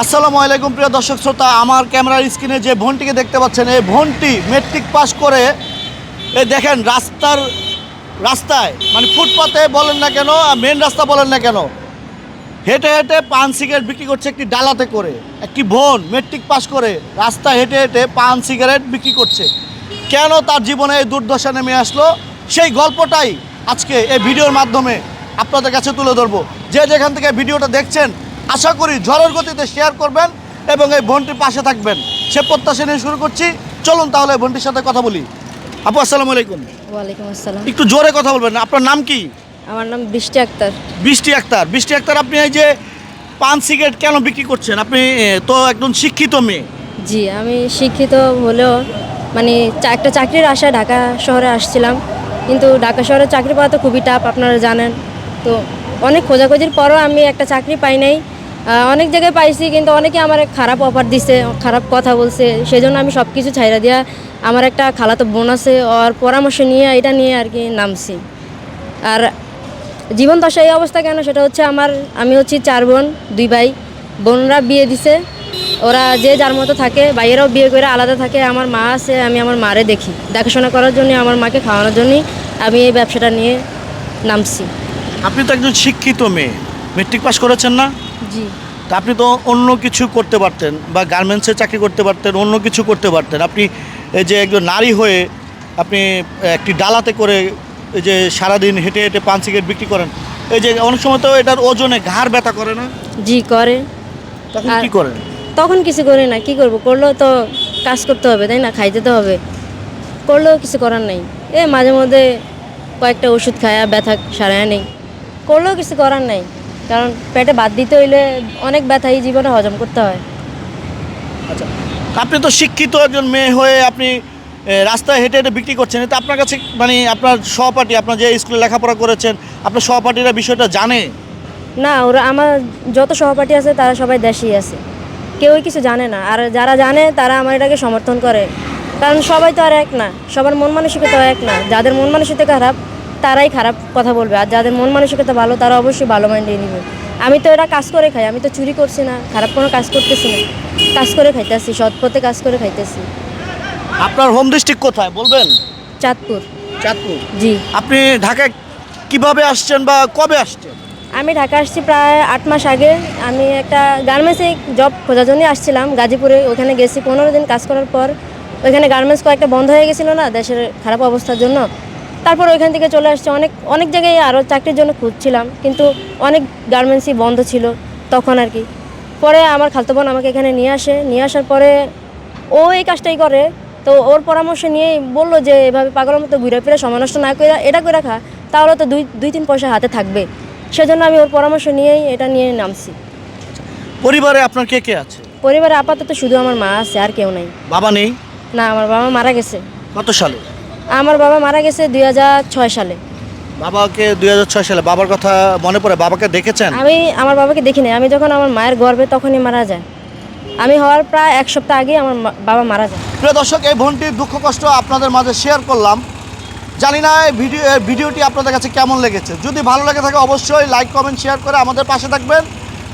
আসসালামু আলাইকুম প্রিয় দর্শক শ্রোতা, আমার ক্যামেরার স্ক্রিনে যে বোনটিকে দেখতে পাচ্ছেন, এই বোনটি মেট্রিক পাস করে এই দেখেন রাস্তায় মানে ফুটপাতে বলেন না কেন, মেন রাস্তা বলেন না কেন, হেঁটে হেঁটে পান সিগারেট বিক্রি করছে একটি ডালাতে করে। একটি বোন মেট্রিক পাস করে রাস্তায় হেঁটে হেঁটে পান সিগারেট বিক্রি করছে। কেন তার জীবনে এই দুর্দশা নেমে আসলো, সেই গল্পটাই আজকে এই ভিডিওর মাধ্যমে আপনাদের কাছে তুলে ধরবো। যে যেখান থেকে ভিডিওটা দেখছেন, আশা করি ঝড়ের গতিতে শেয়ার করবেন এবং এই বোনটির পাশে থাকবেন, সে প্রত্যাশা নিয়ে শুরু করছি। চলুন তাহলে বোনটির সাথে কথা বলি। আপু আসসালামু আলাইকুম। ওয়ালাইকুম আসসালাম। একটু জোরে কথা বলবেন, আপনার নাম কি? আমার নাম বৃষ্টি আক্তার। বৃষ্টি আক্তার। বৃষ্টি আক্তার, আপনি এই যে পান সিগারেট কেন বিক্রি করছেন? আপনি তো একদম শিক্ষিত মেয়ে। জি, আমি শিক্ষিত হলেও মানে একটা চাকরির আশায় ঢাকা শহরে আসছিলাম, কিন্তু ঢাকা শহরে চাকরি পাওয়া তো খুবই টাফ, আপনারা জানেন। তো অনেক খোঁজাখুঁজির পরও আমি একটা চাকরি পাই নাই। অনেক জায়গায় পাইছি, কিন্তু অনেকে আমার খারাপ অফার দিছে, খারাপ কথা বলছে, সেই জন্য আমি সব কিছু ছাইড়া দিয়া আমার একটা খালাতো বোন আছে, ওর পরামর্শ নিয়ে এটা নিয়ে আর কি নামছি। আর জীবন দশা এই অবস্থা কেন, সেটা হচ্ছে আমি হচ্ছি 4 বোন, 2 ভাই। বোনরা বিয়ে দিছে, ওরা যে যার মতো থাকে, ভাইয়েরাও বিয়ে করে আলাদা থাকে। আমার মা আছে, আমি আমার মারে দেখি, দেখাশোনা করার জন্য, আমার মাকে খাওয়ানোর জন্যই আমি এই ব্যবসাটা নিয়ে নামছি। আপনি তো একজন শিক্ষিত মেয়ে, মেট্রিক পাস করেছেন না? জি। তা আপনি তো অন্য কিছু করতে পারতেন, বা গার্মেন্টসে চাকরি করতে পারতেন, অন্য কিছু করতে পারতেন। আপনি এই যে একজন নারী হয়ে আপনি একটি ডালাতে করে এই যে সারাদিন হেঁটে হেঁটে পান সিগারেট বিক্রি করেন, এই যে অনেক সময় তো এটার ওজনে ঘাড় ব্যথা করে না? জি করে। তখন আর কী করেন? তখন কিছু করি না, কি করব, করলেও তো কাজ করতে হবে, তাই না, খাইতে তো হবে, করলেও কিছু করার নাই। মাঝে মধ্যে কয়েকটা ওষুধ খায়া ব্যথা সারায় নেই, করলেও কিছু করার নাই, কারণ পেটে ভাত দিতে হইলে অনেক ব্যথা এই জীবনে হজম করতে হয়। আচ্ছা, আপনি তো শিক্ষিত একজন মেয়ে হয়ে আপনি রাস্তায় হেঁটে হেঁটে বিক্রি করছেন, এটা আপনার কাছে মানে আপনার সহপাঠী, আপনার যে স্কুলে লেখাপড়া করেছেন, আপনার সহপাঠীরা বিষয়টা জানে? না, ওরা আমার যত সহপাঠী আছে তারা সবাই দেশেই আছে, কেউই কিছু জানে না। আর যারা জানে তারা আমার এটাকে সমর্থন করে, কারণ সবাই তো আর এক না, সবার মন মানসিকতা এক না। যাদের মন মানসিকতা খারাপ তারাই খারাপ কথা বলবে, আর যাদের মন মানসিকতা ভালো তারা অবশ্যই ভালো মাইন্ডে নিবে। আমি তো এটা কাজ করে খাই, আমি তো চুরি করছি না, খারাপ কোনো কাজ করতেছি না, কাজ করে খাইতেছি, সৎ পথে কাজ করে খাইতেছি। আপনার হোম ডিস্ট্রিক্ট কোথায় বলবেন? চাঁদপুর। চাঁদপুর। জি। আপনি ঢাকায় কিভাবে আসছেন বা কবে আসছেন? আমি ঢাকা আসছি প্রায় 8 মাস আগে। আমি একটা গার্মেন্টসে জব খোঁজার জন্য আসছিলাম গাজীপুরে, ওখানে গেছি 15 দিন কাজ করার পর। ওইখানে গার্মেন্টস কয়েকটা বন্ধ হয়ে গেছিলো না, দেশের খারাপ অবস্থার জন্য। তারপর ওইখান থেকে চলে আসছি, অনেক অনেক জায়গায় আরও চাকরির জন্য খুঁজছিলাম, কিন্তু অনেক গার্মেন্টসই বন্ধ ছিল তখন আর কি। পরে আমার খালতো বোন আমাকে এখানে নিয়ে আসার পরে ও এই কাজটাই করে। তো ওর পরামর্শ নিয়েই বললো যে এভাবে পাগলের মতো ঘুরে ফিরে সময় নষ্ট না করে এটা করে রাখা, তাহলে তো দুই তিন পয়সা হাতে থাকবে। সেজন্য আমি ওর পরামর্শ নিয়েই এটা নিয়ে নামছি। পরিবারে আপনার কে কে আছে? পরিবারে আপাতত শুধু আমার মা আছে, আর কেউ নাই। বাবা নেই? না, আমার বাবা মারা গেছে। কত সালে? আমার বাবা মারা গেছে 2006 সালে। বাবাকে 2006 সালে। বাবার কথা মনে পড়ে? বাবাকে দেখেছেন? আমি আমার বাবাকে দেখি নাই, আমি যখন আমার মায়ের গর্ভে তখনই মারা যায়। আমি হওয়ার প্রায় 1 সপ্তাহ আগে আমার বাবা মারা যায়। প্রিয় দর্শক, এই বোনটির দুঃখ কষ্ট আপনাদের মাঝে শেয়ার করলাম। জানি না এই ভিডিওটি আপনাদের কাছে কেমন লেগেছে। যদি ভালো লেগে থাকে অবশ্যই লাইক কমেন্ট শেয়ার করে আমাদের পাশে থাকবেন,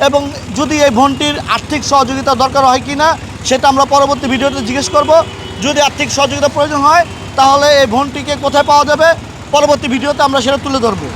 এবং যদি এই বোনটির আর্থিক সহযোগিতা দরকার হয় কি না সেটা আমরা পরবর্তী ভিডিওতে জিজ্ঞেস করব। যদি আর্থিক সহযোগিতা প্রয়োজন হয় তাহলে এই বোনটিকে কোথায় পাওয়া যাবে, পরবর্তী ভিডিওতে আমরা সেটা তুলে ধরবো।